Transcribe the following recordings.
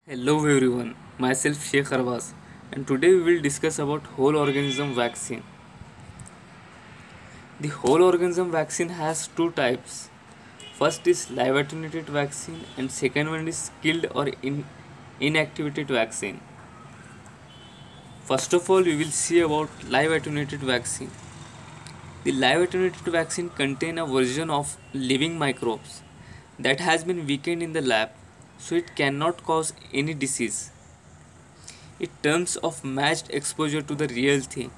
Hello everyone, myself Sheikh Arvaz, and today we will discuss about whole organism vaccine. The whole organism vaccine has two types. First is live attenuated vaccine and second one is killed or inactivated vaccine. First of all, we will see about live attenuated vaccine. The live attenuated vaccine contain a version of living microbes that has been weakened in the lab, so it cannot cause any disease. In terms of matched exposure to the real thing,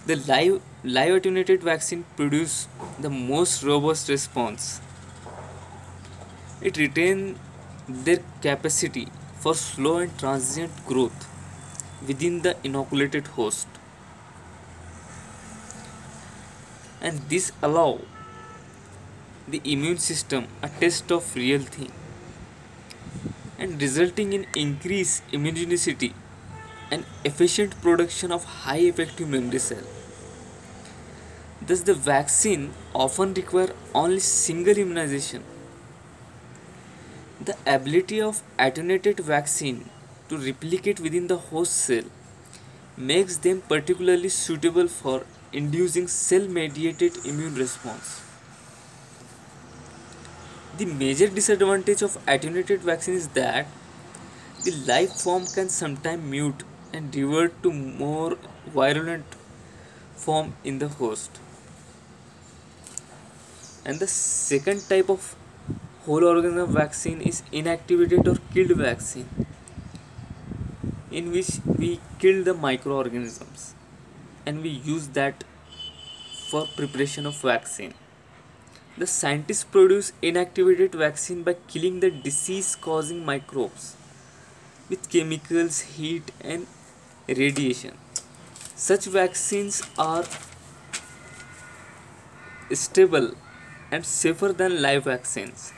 the live attenuated vaccine produce the most robust response. It retains their capacity for slow and transient growth within the inoculated host, and this allow the immune system a test of real thing and resulting in increased immunogenicity and efficient production of high effective memory cell. Thus, the vaccine often require only single immunization. The ability of attenuated vaccine to replicate within the host cell makes them particularly suitable for inducing cell-mediated immune response. The major disadvantage of attenuated vaccine is that the live form can sometimes mute and revert to more virulent form in the host. And the second type of whole organism vaccine is inactivated or killed vaccine, in which we kill the microorganisms and we use that for preparation of vaccine. The scientists produce inactivated vaccine by killing the disease causing microbes with chemicals, heat and radiation. Such vaccines are stable and safer than live vaccines.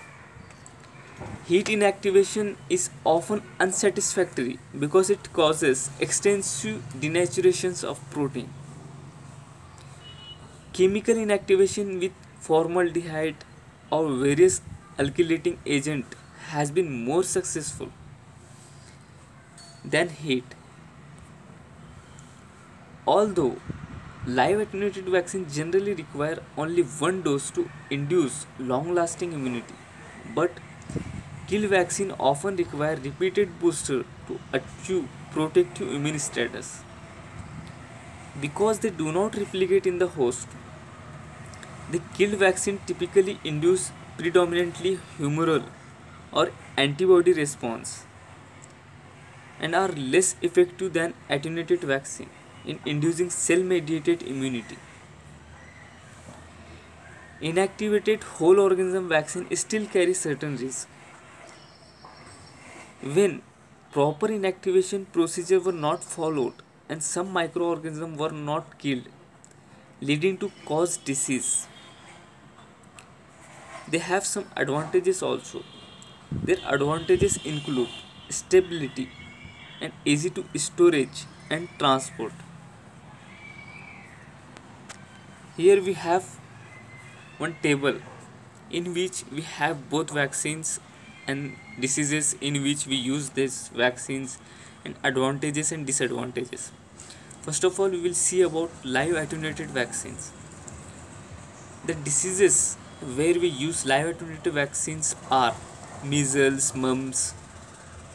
Heat inactivation is often unsatisfactory because it causes extensive denaturations of protein. Chemical inactivation with formaldehyde or various alkylating agent has been more successful than heat. Although live attenuated vaccines generally require only one dose to induce long-lasting immunity, but kill vaccine often require repeated booster to achieve protective immune status. Because they do not replicate in the host, the killed vaccine typically induce predominantly humoral or antibody response and are less effective than attenuated vaccine in inducing cell-mediated immunity. Inactivated whole organism vaccine still carries certain risks. When proper inactivation procedure were not followed and some microorganisms were not killed, leading to cause disease. They have some advantages also. Their advantages include stability and easy to storage and transport. Here we have one table in which we have both vaccines and diseases in which we use these vaccines and advantages and disadvantages. First of all, we will see about live attenuated vaccines. The diseases where we use live attenuated vaccines are measles, mumps,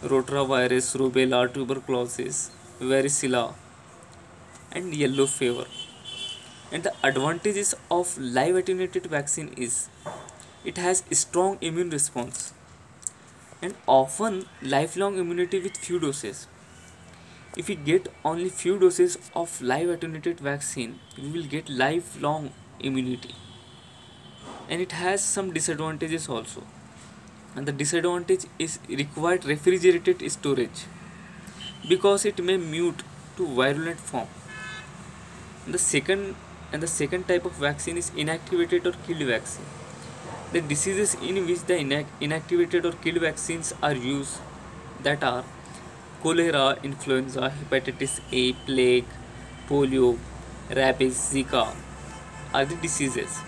rotavirus, rubella, tuberculosis, varicella, and yellow fever. And the advantages of live attenuated vaccine is it has strong immune response and often lifelong immunity with few doses. If we get only few doses of live attenuated vaccine, we will get lifelong immunity. And it has some disadvantages also. And the disadvantage is required refrigerated storage because it may mute to virulent form. The second type of vaccine is inactivated or killed vaccine. The diseases in which the inactivated or killed vaccines are used that are cholera, influenza, hepatitis A, plague, polio, rabies, Zika are the diseases.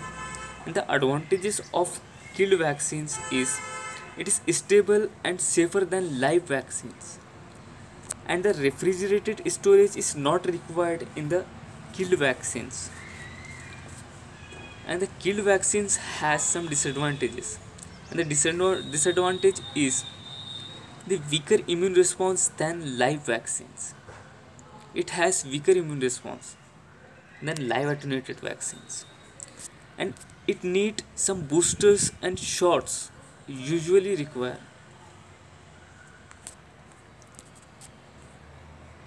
And the advantages of killed vaccines is It is stable and safer than live vaccines. And the refrigerated storage is not required in the killed vaccines. And the killed vaccines has some disadvantages. And the disadvantage is the weaker immune response than live vaccines. It has weaker immune response than live attenuated vaccines. And it need some boosters and shots usually require.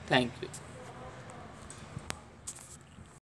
Thank you.